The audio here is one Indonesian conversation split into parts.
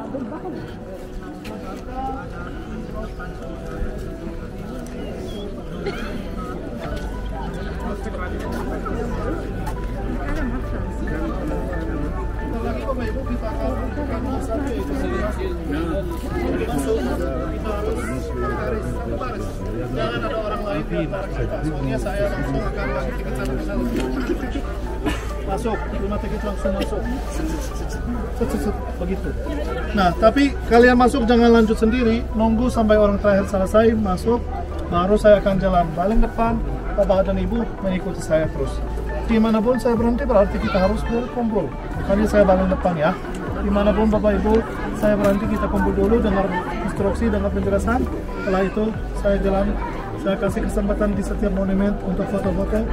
Lagi Bapak Ibu kita akan lakukan satu itu baris. Jangan ada orang lain di antara kita. Soalnya saya langsung akan kasih tiket sana ke sana. Masuk, 5 tiket langsung masuk. Begitu. Nah, tapi kalian masuk jangan lanjut sendiri, nunggu sampai orang terakhir selesai masuk, baru saya akan jalan paling depan. Bapak dan Ibu mengikuti saya terus. Dimanapun saya berhenti berarti kita harus berkumpul. Makanya saya paling depan ya. Dimanapun Bapak Ibu saya berhenti, kita kumpul dulu, dengar instruksi, dengar penjelasan. Setelah itu saya jalan, saya kasih kesempatan di setiap monumen untuk foto-foto.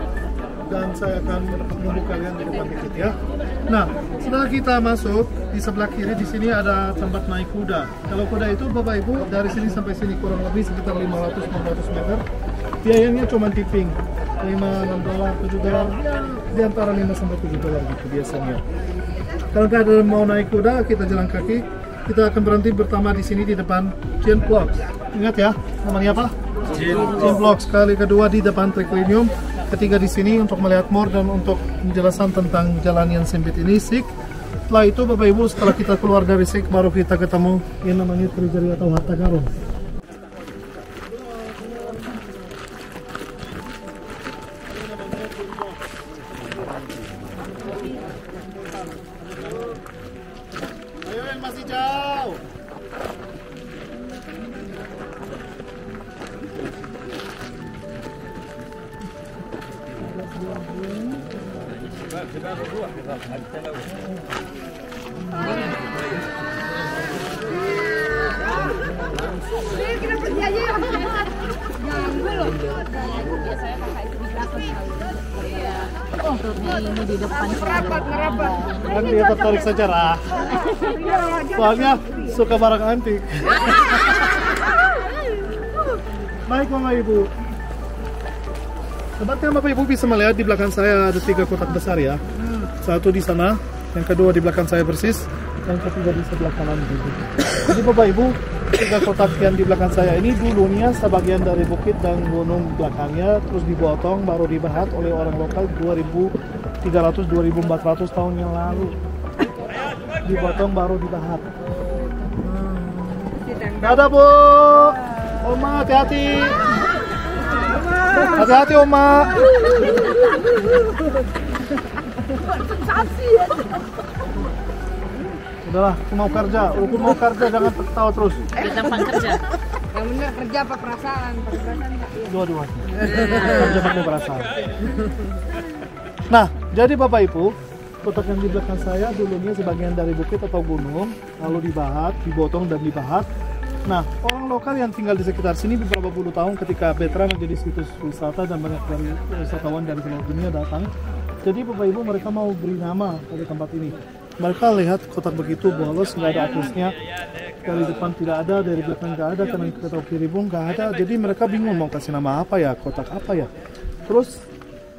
Dan saya akan menunggu kalian di depan dikit ya. Nah, setelah kita masuk di sebelah kiri di sini ada tempat naik kuda. Kalau kuda itu Bapak Ibu dari sini sampai sini kurang lebih sekitar 500-600 meter. Biayanya cuma tipping 5-6 dolar, 7 dolar, ya di antara 5 sampai 7 dolar gitu biasanya. Kalau kalian mau naik kuda, kita jalan kaki. Kita akan berhenti pertama di sini di depan Gin Blocks. Ingat ya, namanya apa? Gin Blocks. Kali kedua di depan Triclinium. Ketiga di sini untuk melihat more dan untuk penjelasan tentang jalan yang sempit ini, Sikh. Setelah itu Bapak Ibu, setelah kita keluar dari Sikh, baru kita ketemu yang namanya Treasury atau Harta Karun. Ayo yang masih jauh. Kita pergi aja ya. Jangan dulu. Biasanya pakai itu di belakang. Iya. Oh, ini di depan merapat. Kan dia tertarik sejarah. Soalnya suka barang antik. Baik Bapak Ibu. Tempatnya Bapak Ibu bisa melihat di belakang saya ada 3 kotak besar ya. Satu di sana, yang kedua di belakang saya persis, yang ketiga di sebelah kanan gitu. Jadi Bapak Ibu, 3 kotak yang di belakang saya ini dulunya sebagian dari bukit dan gunung belakangnya, terus dipotong baru dibahat oleh orang lokal 2300-2400 tahun yang lalu. Dipotong baru dibahat. Dadah Bu, Oma hati-hati. Hati-hati Oma. Udahlah, aku mau kerja. Aku mau kerja, jangan tertawa terus. Gampang kerja. Yang benar kerja apa perasaan? Dua-duanya. Kerja pakai perasaan. Nah, jadi Bapak Ibu, kotak yang di belakang saya dulunya sebagian dari bukit atau gunung, lalu dibahat, dibotong dan dibahat. Nah, orang lokal yang tinggal di sekitar sini beberapa puluh tahun ketika Petra menjadi situs wisata dan banyak dari wisatawan dari seluruh dunia datang. Jadi Bapak Ibu mereka mau beri nama pada tempat ini. Mereka lihat kotak begitu bolos, nggak ada akusnya. Dari depan tidak ada, dari belakang nggak ada, kanan atau kiri pun nggak ada. Jadi mereka bingung mau kasih nama apa ya, kotak apa ya. Terus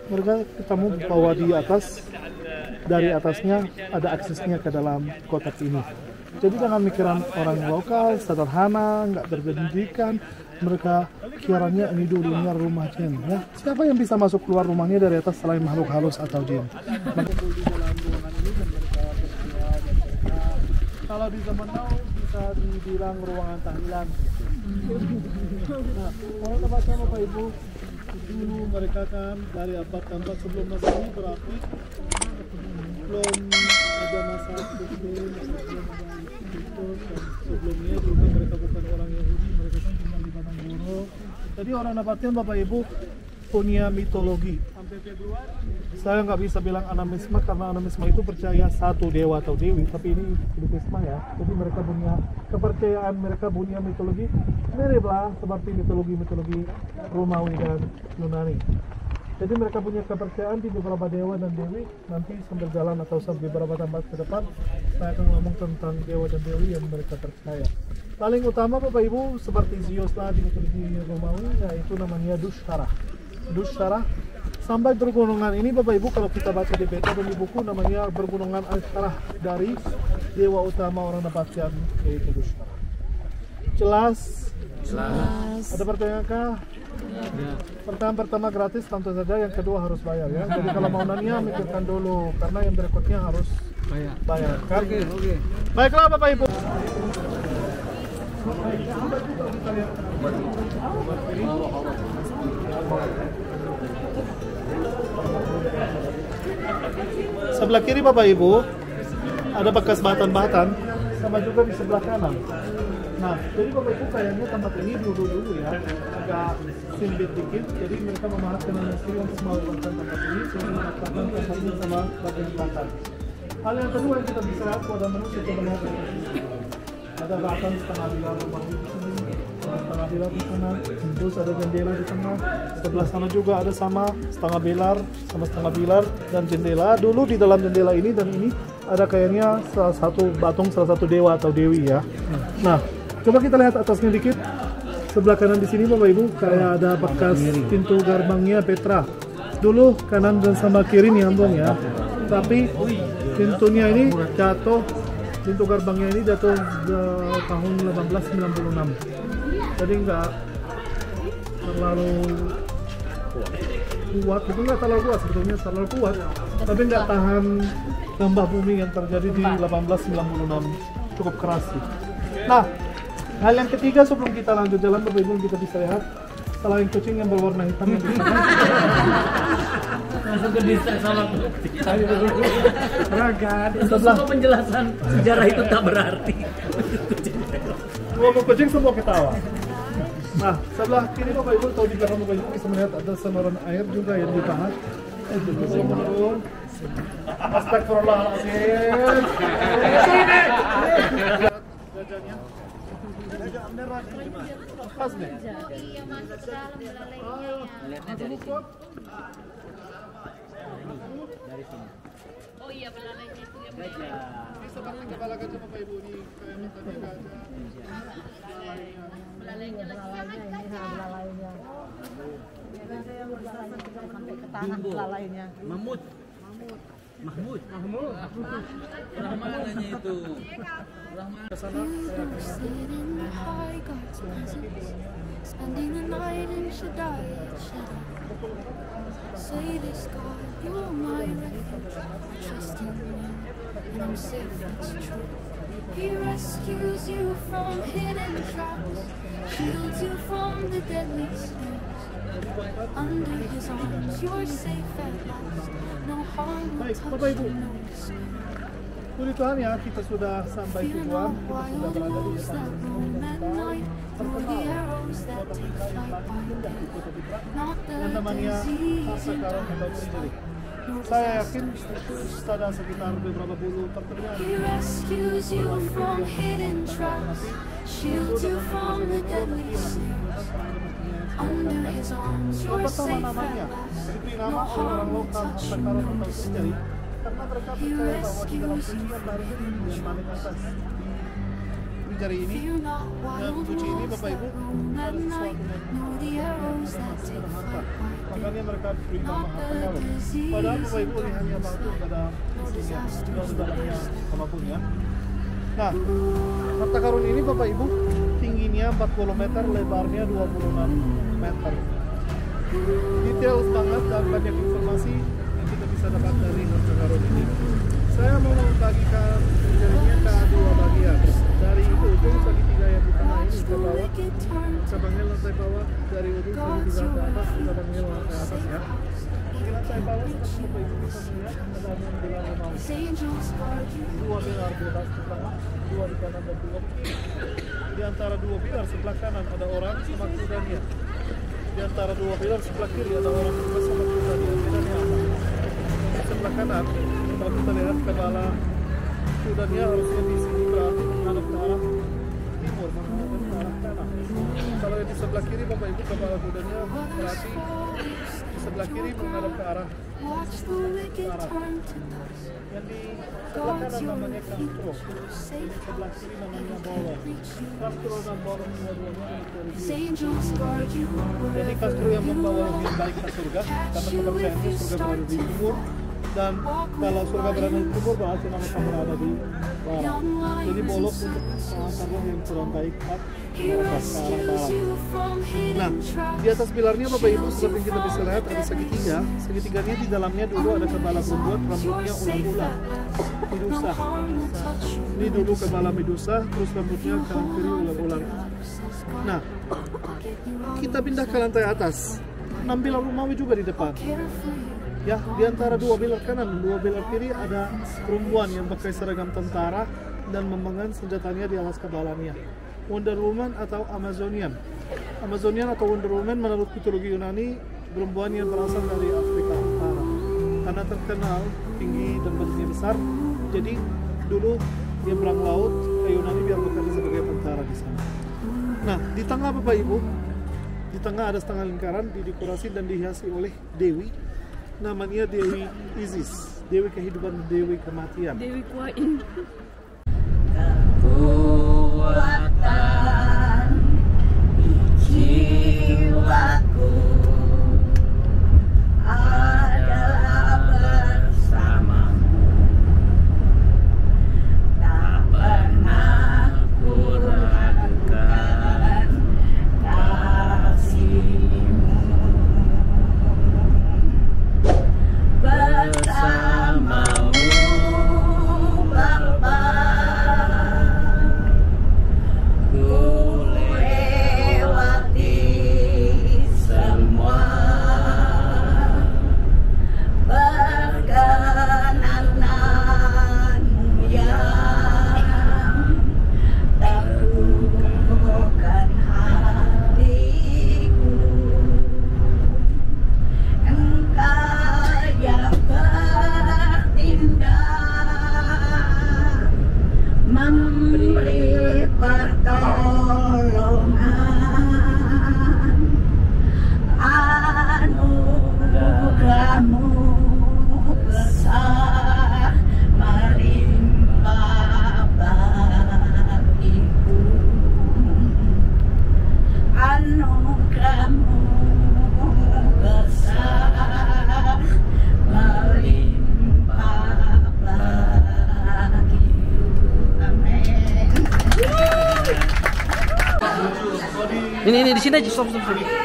mereka ketemu bahwa di atas, dari atasnya ada aksesnya ke dalam kotak ini. Jadi jangan mikiran orang lokal, sederhana, nggak berpendidikan. Mereka kiranya ini dulunya rumah jin. Ya, siapa yang bisa masuk keluar rumahnya dari atas selain makhluk halus atau jin? Kalau di zaman now bisa dibilang ruangan tahlilan. Nah, kalau tempatnya Bapak Ibu, dulu mereka kan dari abad keempat sebelum Masehi berarti belum ada masa sebelum sebelumnya juga mereka bukan orang Yahudi, mereka kan tinggal di padang gurun. Jadi orang Nabatean Bapak Ibu punya mitologi. Sampai Februari saya nggak bisa bilang animisme karena animisme itu percaya satu dewa atau dewi, tapi ini Buddhisme ya. Jadi mereka punya kepercayaan, mereka punya mitologi miriplah seperti mitologi Romawi dan Yunani. Jadi mereka punya kepercayaan di beberapa dewa dan dewi. Nanti sambil jalan atau sambil beberapa tempat ke depan saya akan ngomong tentang dewa dan dewi yang mereka percaya. Paling utama Bapak Ibu seperti Zeus di mitologi Romawi, yaitu namanya Dushara. Sampai bergunungan ini Bapak Ibu kalau kita baca di peta dan di buku namanya bergunungan Ashtarah dari dewa utama orang Nabatean yaitu Dushna. Jelas? Jelas. Ada pertanyaan kah? Pertanyaan pertama gratis tentu saja, yang kedua harus bayar ya. Jadi kalau mau nanya mikirkan dulu karena yang berikutnya harus bayar kan? Oke. Baiklah Bapak Ibu. Sebelah kiri Bapak Ibu ada bekas batan-batan, sama juga di sebelah kanan. Nah, jadi Bapak Ibu kayaknya tempat ini dulu ya agak sempit dikit, jadi mereka memahat dengan istri untuk melakukan tempat ini sehingga mengatakan tempat ini sama bagian belakang. Hal yang kedua yang kita bisa lihat pada menu kita melihat ada batan setengah bilar rumah di sini, setengah bilar di sana, terus ada jendela di tengah, sebelah sana juga ada sama setengah bilar dan jendela. Dulu di dalam jendela ini dan ini ada kayaknya salah satu dewa atau dewi ya. Nah, coba kita lihat atasnya dikit. Sebelah kanan di sini Bapak Ibu kayak ada bekas pintu gerbangnya Petra. Dulu kanan dan sama kiri nyambung ya. Tapi pintunya ini jatuh, pintu gerbangnya ini jatuh tahun 1896. Jadi nggak terlalu kuat, itu nggak terlalu kuat sebetulnya, terlalu kuat, tapi nggak tahan gempa bumi yang terjadi di 1896, cukup keras sih. Nah, hal yang ketiga sebelum kita lanjut jalan Bapak Ibu kita bisa lihat selain kucing yang berwarna hitam yang di sana. Langsung ke distrik sama kucing. Ragan. Semua penjelasan sejarah itu tak berarti. Semua kucing semua ketawa. Nah, sebelah kiri Bapak Ibu tahu di belakang Bapak Ibu bisa melihat ada saluran air juga yang ditahan. Menurun. Astagfirullahaladzim. Jajannya. Pas nih. Iya, masuk ke dalam belalainya. Lihatnya dari sini. Dari sini. Oh iya, belalainya itu yang Ini seperti kepala gajah Bapak Ibu ini kayak matanya gajah. belalainya lagi sampai ke tanah belalainya. Mahmud. Rahmananya itu. Sitting in the high God's presence, spending the night in Shaddai shadow. Say this God, you're my refuge. Trust in you, and I'm safe, it's true. He rescues you from hidden traps, shields you from the deadly snares. Under his arms, you're safe at last. No harm will Baik, touch Bapak Ibu. you, no disgrace. Puji Tuhan ya, kita sudah sampai tujuan, kita sudah berada di atas yang namanya Harta Karun Hendau Sendiri. Saya yakin ada sekitar beberapa puluh pertemuan. He rescues you from hidden traps, shields you from the deadly snares. Under his arms, you're safe at namanya last. diberi No nama harm orang will lokal touch Harta you, Karun no Hendau Sendiri disgrace. karena mereka percaya bahwa di dalam setiap hari yang paling atas di jari ini Fear not yang wild suci ini wolves Bapak that Ibu roam ada at sesuatu night, yang nor the arrows that masuk take dalam harta. flight by day. Makanya mereka beri nama Harta Karun. Padahal Bapak Ibu ini hanya batu, tidak ada isinya, tidak ada dalamnya apapun ya. Nah, Harta Karun ini Bapak Ibu tingginya 40 meter, lebarnya 26 meter. Detail banget dan banyak informasi yang kita bisa dapat dari Harta Karun ini. Saya mau membagikan jadinya ke dua bagian. Dari ujung segitiga yang di tengah ini ke bawah, cabangnya lantai bawah, dari ujung segitiga ke atas, cabangnya lantai atas ya. Di lantai bawah seperti Bapak Ibu bisa melihat ada yang bilang mau His angels guard you. dua pilar bebas di tengah, dua di kanan dan dua di kiri. Di antara dua pilar sebelah kanan ada orang sama kudanya. Di antara dua pilar sebelah kiri ada orang juga sama kudanya. Bedanya apa? Di sebelah kanan, kalau kita lihat kepala kudanya harusnya di sini berarti menghadap ke arah timur, menghadap ke arah kanan. Kalau yang di sebelah kiri Bapak Ibu kepala kudanya berarti di sebelah kiri menghadap ke arah Watch the wicked turn to dust. yang di sebelah kanan namanya Castro, Safe di sebelah kiri namanya Bolong. Castro dan Bolong dua-duanya dari His angels guard you Jadi wherever Castro yang membawa yang baik ke surga karena kepercayaannya surga berada di timur dan kalau surga berada di timur berarti nama kamu berada di barat. Jadi bolok untuk tanah yang kurang baik ke atas ke arah barat. Nah, di atas pilarnya Bapak Ibu seperti yang kita bisa lihat ada segitiga. Segitiganya di dalamnya dulu ada kepala perempuan, rambutnya ular-ular, medusa. Ini dulu kepala medusa, terus rambutnya kanan kiri ular-ular. Nah, kita pindah ke lantai atas. 6 pilar Romawi juga di depan. Ya, di antara 2 pilar kanan, 2 pilar kiri ada perempuan yang pakai seragam tentara dan memegang senjatanya di atas kepalanya. Wonder Woman atau Amazonian. Amazonian atau Wonder Woman menurut mitologi Yunani perempuan yang berasal dari Afrika Utara. Karena terkenal tinggi dan bentuknya besar, jadi dulu dia berang laut ke Yunani biar bekerja sebagai tentara di sana. Nah, di tengah Bapak Ibu, di tengah ada setengah lingkaran didekorasi dan dihiasi oleh dewi. Namanya Dewi Isis, Dewi kehidupan, Dewi kematian. Dewi Kuain. Kekuatan di jiwaku adalah bersamamu. Tak pernah ku ragukan kasihmu. Bersamamu Bapa, ku lewati semua perkenananmu yang teguhkan hatiku. Engkau yang bertindak memberi pertolongan, anugerahmu besar melimpah bagiku. Anugerahmu besar melimpah bagiku. Amin. Ini di sini aja, stop.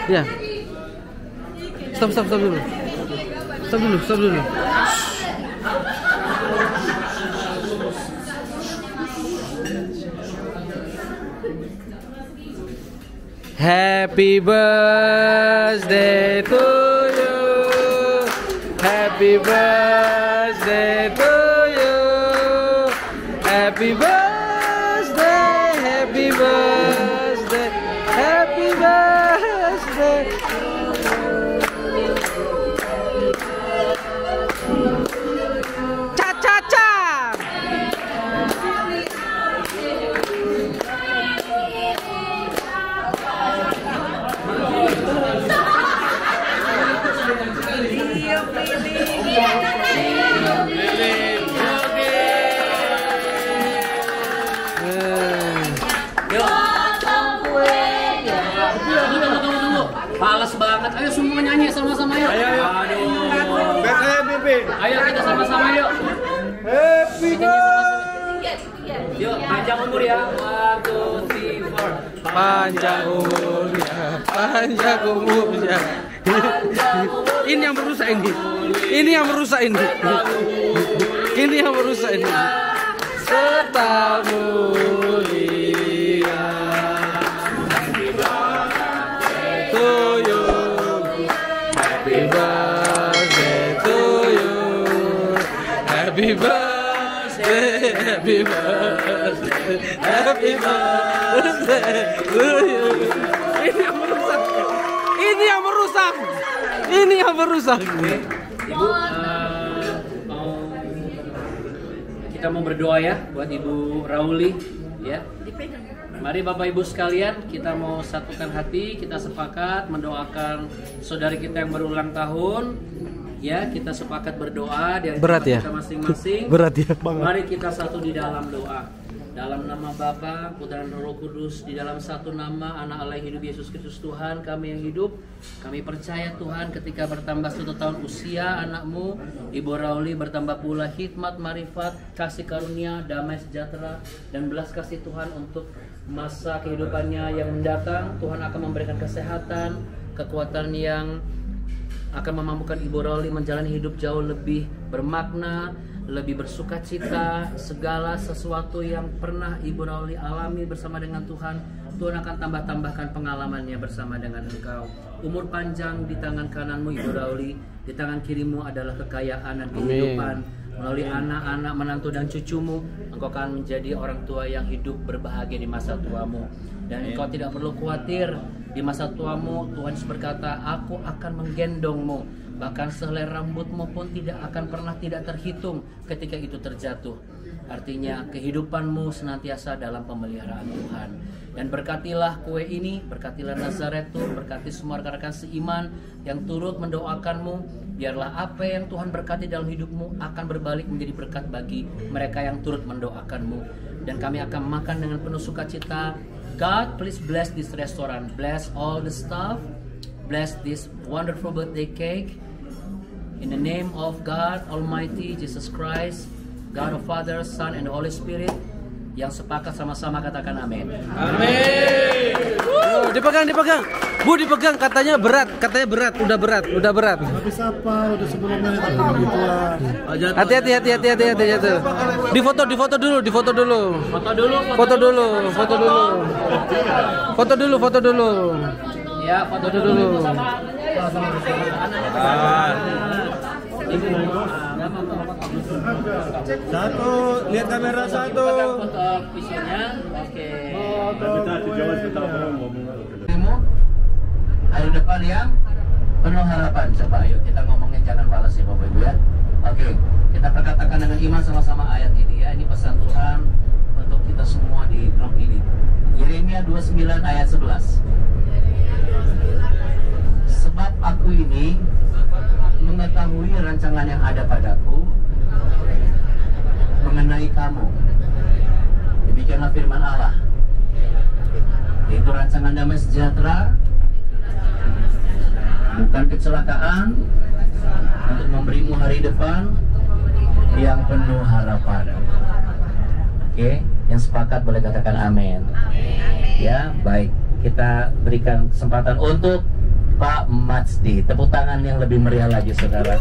Ya. Stop dulu. Stop dulu. Happy birthday to you. Happy birthday to you. Happy birthday. Happy birthday. Happy birthday. Cha-cha-cha. Tunggu. Palas banget. Ayo semua nyanyi sama-sama yuk. Ayo. Aduh. Ayo kita sama-sama yuk. Happy birthday. Yuk, panjang umur ya. 1, 2, 3, 4. Panjang umurnya. Ini yang merusak ini. Serta mulia. To you. Happy birthday to you. Happy birthday. Happy birthday. Happy birthday to you. Ini yang merusak. Ibu, kita mau berdoa ya buat Ibu Rauli ya. Mari Bapak Ibu sekalian, kita mau satukan hati, kita sepakat mendoakan saudari kita yang berulang tahun. Ya, kita sepakat berdoa dari Berat ya? kita masing-masing. Berat ya. Mari kita satu di dalam doa. Dalam nama Bapa, Putra dan Roh Kudus, di dalam satu nama Anak Allah yang hidup, Yesus Kristus Tuhan, kami yang hidup. Kami percaya Tuhan ketika bertambah 1 tahun usia anakmu, Ibu Rauli, bertambah pula hikmat, marifat, kasih karunia, damai sejahtera, dan belas kasih Tuhan untuk masa kehidupannya yang mendatang. Tuhan akan memberikan kesehatan, kekuatan yang akan memampukan Ibu Rauli menjalani hidup jauh lebih bermakna, lebih bersuka cita. Segala sesuatu yang pernah Ibu Rauli alami bersama dengan Tuhan, Tuhan akan tambah-tambahkan pengalamannya bersama dengan engkau. Umur panjang di tangan kananmu Ibu Rauli, di tangan kirimu adalah kekayaan dan kehidupan. Melalui anak-anak, menantu dan cucumu, engkau akan menjadi orang tua yang hidup berbahagia di masa tuamu. Dan engkau tidak perlu khawatir di masa tuamu. Tuhan berkata, aku akan menggendongmu. Bahkan sehelai rambutmu pun tidak akan pernah tidak terhitung ketika itu terjatuh. Artinya kehidupanmu senantiasa dalam pemeliharaan Tuhan. Dan berkatilah kue ini, berkatilah Nazaretus, berkati semua rekan-rekan seiman yang turut mendoakanmu. Biarlah apa yang Tuhan berkati dalam hidupmu akan berbalik menjadi berkat bagi mereka yang turut mendoakanmu. Dan kami akan makan dengan penuh sukacita. God, please bless this restaurant, bless all the staff, bless this wonderful birthday cake. In the name of God Almighty, Jesus Christ, God of Father, Son, and Holy Spirit, yang sepakat sama-sama katakan amin. Amin. Dipegang, dipegang. Bu, dipegang, katanya berat, udah berat. Tapi siapa udah sebelumnya itu begituan. Hati-hati. Difoto dulu. Ya, foto dulu. Satu, lihat kamera satu. Foto visinya, oke. Hari depan yang penuh harapan. Coba ayo kita ngomongnya jangan balas ya Bapak Ibu ya. Oke, kita perkatakan dengan iman sama-sama ayat ini ya. Ini pesan Tuhan untuk kita semua di grup ini. Yeremia 29 ayat 11. Sebab aku ini mengetahui rancangan yang ada padaku mengenai kamu. Demikianlah firman Allah. Itu rancangan damai sejahtera, bukan kecelakaan, untuk memberimu hari depan yang penuh harapan. Oke, yang sepakat boleh katakan amin. Ya, baik. Kita berikan kesempatan untuk Pak Matsdi. Tepuk tangan yang lebih meriah lagi, saudara.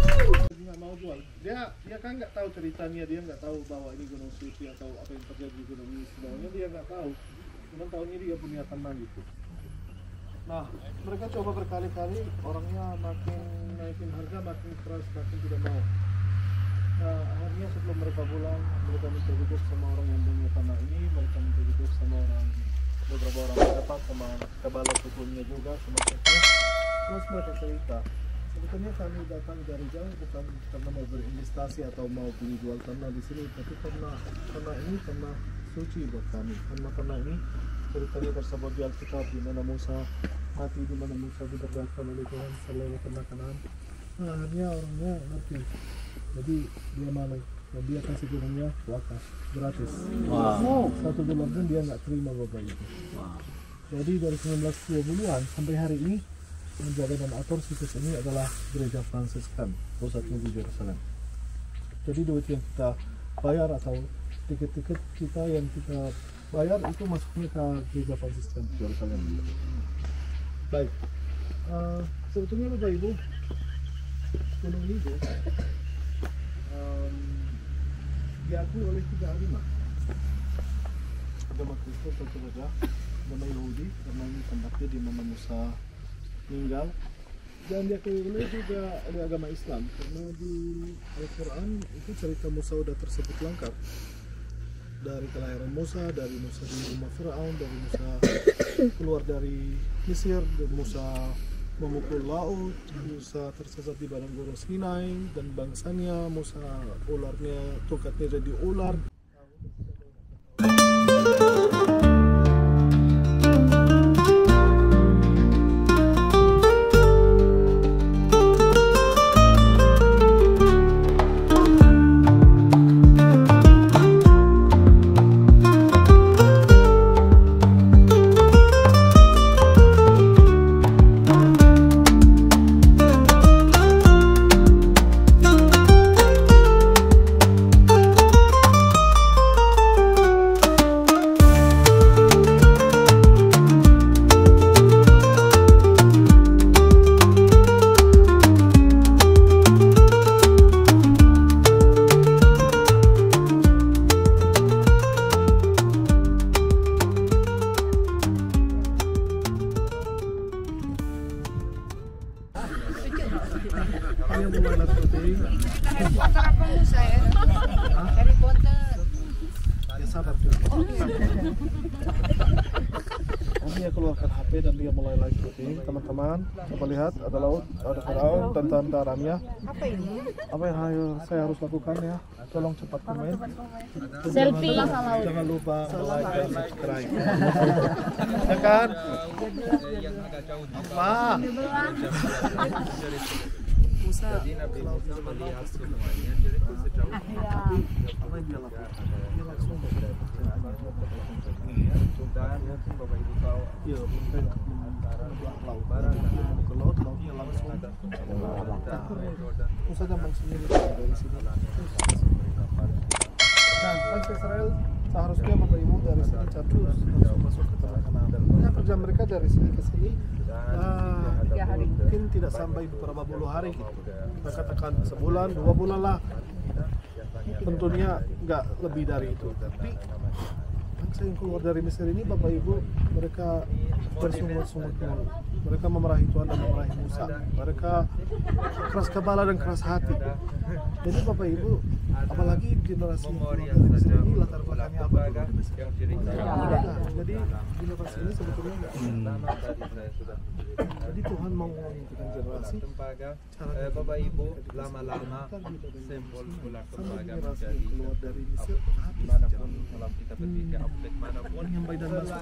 Dia mau jual. Dia kan nggak tahu ceritanya, dia nggak tahu bahwa ini Gunung Suci atau apa yang terjadi di Gunung ini. Sebenarnya dia nggak tahu. Cuma tahun ini dia punya tanah gitu. Nah, mereka coba berkali-kali, orangnya makin naikin harga, makin keras, makin tidak mau. Nah, akhirnya sebelum mereka pulang, mereka minta duduk sama orang yang punya tanah ini, mereka minta duduk sama beberapa orang pendapat, sama kepala sukunya juga, sama seknya. Terus mereka cerita, sebetulnya kami datang dari jauh bukan karena mau berinvestasi atau mau beli jual tanah di sini, tapi karena tanah ini tanah suci buat kami. Karena tanah ini ceritanya tersebut di Alkitab, di mana Musa mati, di mana Musa dibebaskan oleh Tuhan selalu tanah Kanaan. Nah, akhirnya orangnya ngerti, jadi dia mau, dan dia kasih turunnya wakaf gratis. Wow. $1 pun dia nggak terima Bapak itu. Wow. Jadi dari 1920-an sampai hari ini menjaga dan atur situs ini adalah Gereja Fransiskan pusatnya di Yerusalem. Jadi duit yang kita bayar atau tiket-tiket kita yang kita bayar itu masuknya ke Gereja Fransiskan di Yerusalem. Baik, sebetulnya Bapak Ibu, gunung ini diakui oleh 3 agama. Agama Kristen tentu saja, agama Yahudi karena ini tempatnya di mana Musa meninggal, dan diakui oleh juga oleh agama Islam karena di Al-Quran itu cerita Musa sudah tersebut lengkap, dari kelahiran Musa, dari Musa di rumah Firaun, dari Musa keluar dari Mesir, dan Musa memukul laut, Musa tersesat di padang gurun Sinai dan bangsanya, Musa ularnya tongkatnya jadi ular. sabar dulu. Dia keluarkan HP dan dia mulai live shooting. Teman-teman, coba lihat ada laut, ada Firaun dan tanda-tandanya. Apa yang saya harus lakukan ya? Tolong cepat komen. Selfie. Jangan lupa like dan subscribe. Ya kan? Apa? Musa. Jadi Nabi Musa melihat semuanya. Jadi sejauh apa yang dia lakukan? Dia langsung dan Bapak Ibu tahu ya antara laut barat dan ke laut, lautnya langsung ada Musa gampang sendiri dari sini. Nah, bangsa Israel seharusnya Bapak Ibu dari sini jatuh langsung masuk ke tanah Kanaan. Nah, kerja mereka dari sini ke sini mungkin tidak sampai beberapa puluh hari gitu. Kita katakan sebulan, 2 bulan lah. Tentunya nggak lebih dari itu. Tapi bangsa yang keluar dari Mesir ini, Bapak Ibu, mereka bersungut-sungut mulu. Mereka memarahi Tuhan dan memarahi Musa. Mereka keras kepala dan keras hati. Jadi Bapak Ibu, apalagi generasi yang keluar dari Mesir ini latar belakangnya apa dulu di Mesir? Jadi generasi ini sebetulnya nggak. Jadi Tuhan mau mengikuti generasi. Bapak Ibu, lama-lama simbol bulan tembaga menjadi keluar dari Mesir dimanapun kalau kita pergi ke objek manapun nyampai dan masuk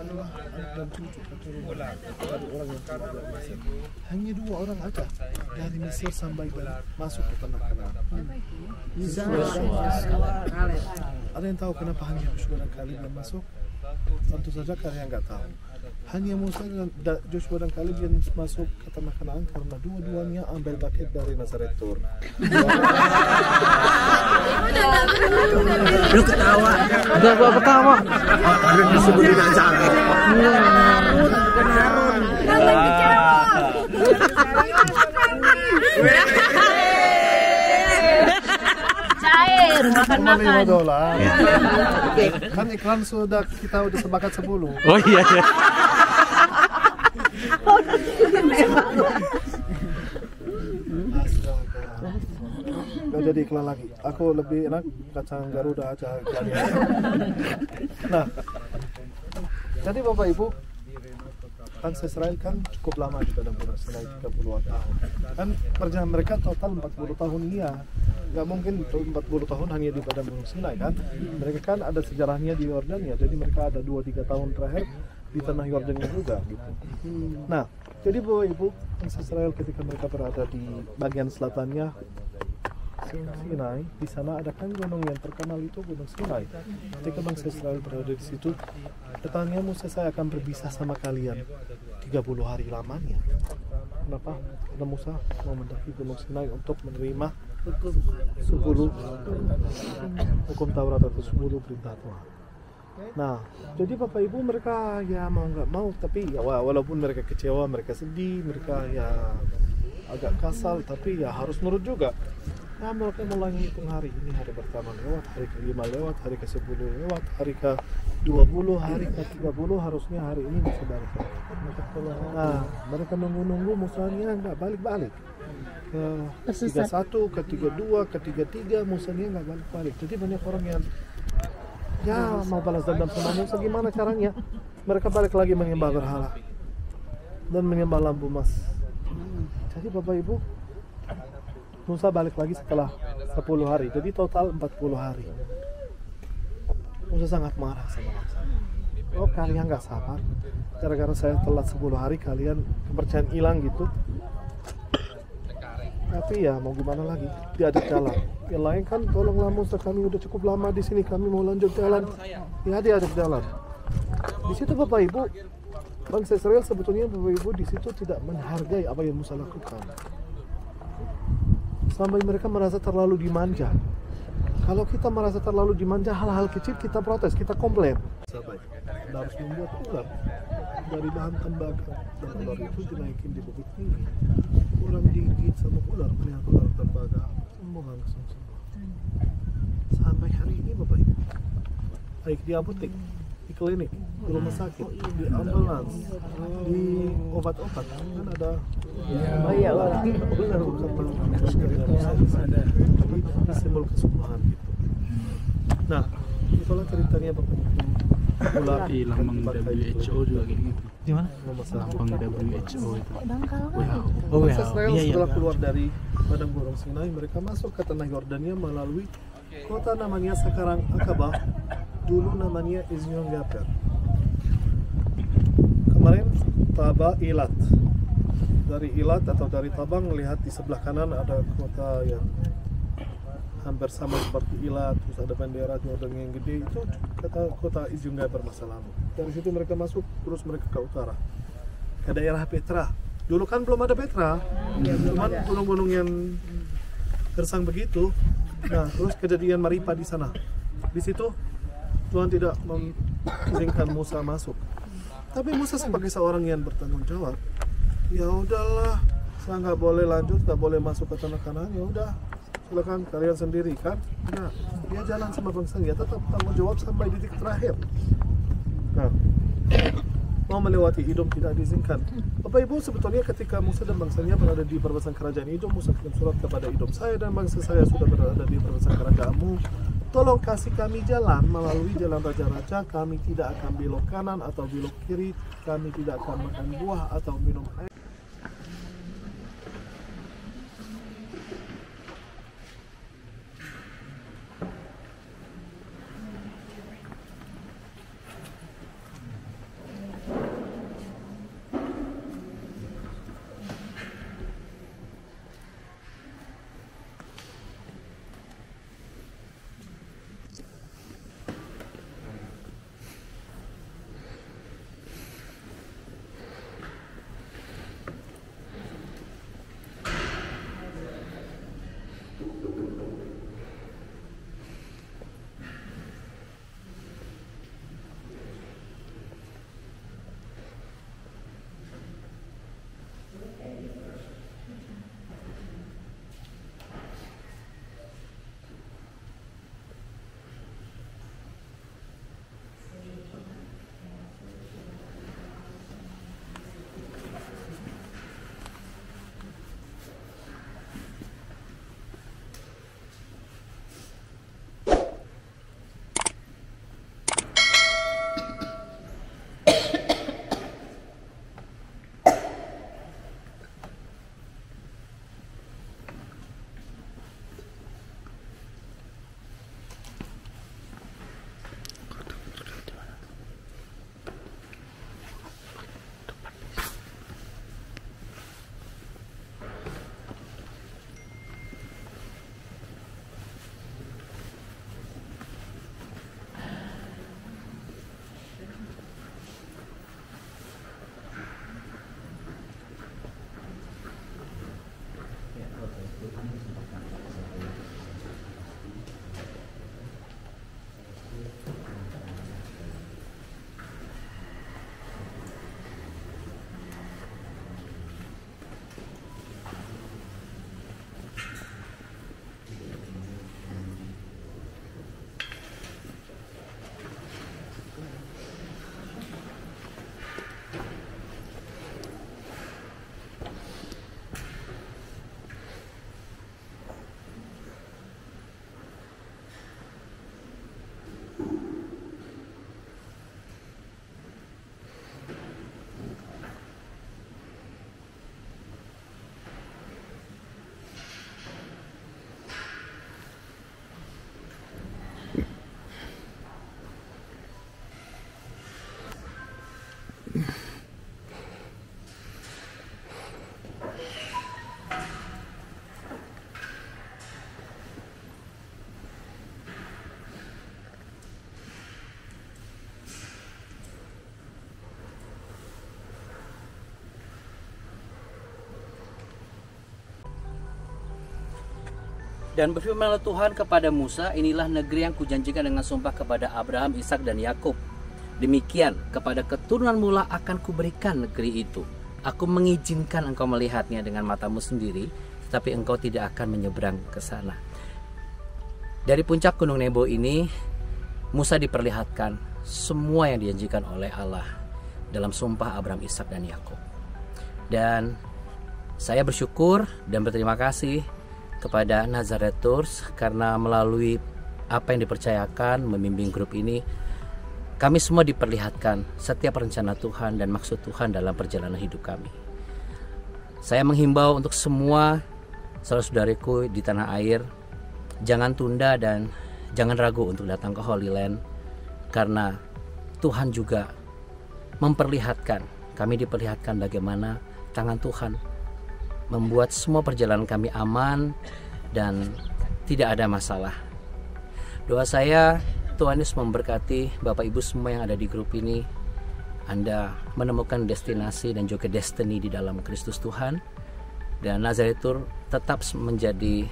dan cucu keturunan dari orang yang keluar dari Mesir. Hanya 2 orang aja dari Mesir sampai masuk ke tanah Kanaan. Ada yang tahu kenapa hanya Joshua dan Kaleb yang masuk? Tentu saja kalian nggak tahu. Hanya Musa dan Joshua dan Kaleb yang masuk ke tanah Kanaan karena dua-duanya ambil paket dari Nazaret Tour. Lu ketawa. Udah gua ketawa. Disebutin aja. Cair, makan-makan. $5. Kan iklan sudah kita udah sepakat 10. Oh iya. Gak jadi iklan lagi. Aku lebih enak kacang Garuda aja. Nah, jadi Bapak Ibu, bangsa Israel kan cukup lama di padang gurun Sinai, 30 tahun. Kan perjalanan mereka total 40 tahun iya. Nggak mungkin 40 tahun hanya di padang gurun Sinai kan. Mereka kan ada sejarahnya di Yordania. Jadi mereka ada 2-3 tahun terakhir di tanah Yordania juga gitu. Nah, jadi Bapak Ibu, bangsa Israel ketika mereka berada di bagian selatannya Sinai, di sana ada kan gunung yang terkenal itu Gunung Sinai. Ketika bangsa Israel berada di situ, katanya Musa, saya akan berpisah sama kalian 30 hari lamanya. Kenapa? Karena Musa mau mendaki Gunung Sinai untuk menerima 10 hukum Taurat atau 10 perintah Tuhan. Nah, jadi Bapak Ibu mereka ya mau nggak mau, tapi ya walaupun mereka kecewa, mereka sedih, mereka ya agak kasar, tapi ya harus nurut juga. Nah, mereka mulai menghitung hari ini, hari pertama lewat, hari ke-5 lewat, hari ke-10 lewat, hari ke-20, hari ke-30, harusnya hari ini bisa balik. Nah, mereka nunggu-nunggu, Musanya nggak balik-balik. Ke-31, ke-32, ke-33, Musanya nggak balik-balik. Jadi banyak orang yang ya mau balas dendam sama Musa, gimana caranya? Mereka balik lagi menyembah berhala dan menyembah lampu emas. Jadi Bapak Ibu, Musa balik lagi setelah 10 hari, jadi total 40 hari. Musa sangat marah sama Musa. Oh, kalian nggak sabar, gara-gara saya telat 10 hari kalian kepercayaan hilang gitu. Tapi ya mau gimana lagi, diajak jalan. Yang lain kan, tolonglah Musa, kami udah cukup lama di sini, kami mau lanjut jalan. Ya diajak jalan. Di situ Bapak Ibu, bangsa Israel sebetulnya Bapak Ibu di situ tidak menghargai apa yang Musa lakukan. Sampai mereka merasa terlalu dimanja. Kalau kita merasa terlalu dimanja, hal-hal kecil kita protes, kita komplain. Anda harus membuat ular dari bahan tembaga, dan ular itu dinaikin di bukit tinggi. Orang digigit sama ular, melihat ular tembaga, sembuh langsung sembuh. Sampai hari ini Bapak Ibu, baik di apotek, di klinik, di rumah sakit, di ambulans, di obat-obat, kan ada benar simbol kesembuhan gitu. Nah, itulah ceritanya bapaknya ular Hilang Bang WHO juga kayak gitu. gimana? Bang WHO itu. Dangkal kan? Oh, Proses Israel iya, setelah iya. keluar dari padang gurun Sinai, mereka masuk ke tanah Yordania melalui kota namanya sekarang Akabah, dulu namanya Ezion Geber. Kemarin Taba Ilat. Dari Ilat atau dari Tabang melihat di sebelah kanan ada kota yang hampir sama seperti Ilat, terus ada bendera Jordan yang gede, itu kota Ezion Geber masa lalu. Dari situ mereka masuk, terus mereka ke utara, ke daerah Petra. Dulu kan belum ada Petra, cuman gunung-gunung yang gersang begitu. Nah, terus kejadian Maripa di sana. Di situ Tuhan tidak mengizinkan Musa masuk. Tapi Musa sebagai seorang yang bertanggung jawab, ya udahlah, saya nggak boleh lanjut, nggak boleh masuk ke tanah Kanaan, ya udah, silakan kalian sendiri kan. Nah, dia jalan sama bangsanya, tetap tanggung jawab sampai detik terakhir. Nah, mau melewati Edom tidak diizinkan. Bapak Ibu, sebetulnya ketika Musa dan bangsanya berada di perbatasan kerajaan Edom, Musa kirim surat kepada Edom, saya dan bangsa saya sudah berada di perbatasan kerajaanmu, tolong kasih kami jalan melalui jalan raja-raja, kami tidak akan belok kanan atau belok kiri, kami tidak akan makan buah atau minum air. Dan berfirmanlah Tuhan kepada Musa, inilah negeri yang kujanjikan dengan sumpah kepada Abraham, Ishak dan Yakub. Demikian kepada keturunan mula akan kuberikan negeri itu. Aku mengizinkan engkau melihatnya dengan matamu sendiri, tetapi engkau tidak akan menyeberang ke sana. Dari puncak Gunung Nebo ini, Musa diperlihatkan semua yang dijanjikan oleh Allah dalam sumpah Abraham, Ishak dan Yakub. Dan saya bersyukur dan berterima kasih kepada Nazareth Tours karena melalui apa yang dipercayakan membimbing grup ini, kami semua diperlihatkan setiap rencana Tuhan dan maksud Tuhan dalam perjalanan hidup kami. Saya menghimbau untuk semua saudara-saudariku di tanah air, jangan tunda dan jangan ragu untuk datang ke Holy Land, karena Tuhan juga memperlihatkan, kami diperlihatkan bagaimana tangan Tuhan membuat semua perjalanan kami aman dan tidak ada masalah. Doa saya, Tuhan Yesus memberkati Bapak Ibu semua yang ada di grup ini. Anda menemukan destinasi dan juga destiny di dalam Kristus Tuhan. Dan Nazareth Tour tetap menjadi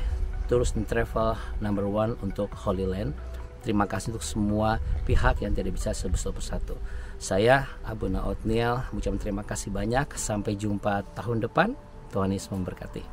tours and travel number 1 untuk Holy Land. Terima kasih untuk semua pihak yang tidak bisa bersatu. Saya Abuna Otniel mengucapkan terima kasih banyak. Sampai jumpa tahun depan. Tuhan Yesus memberkati.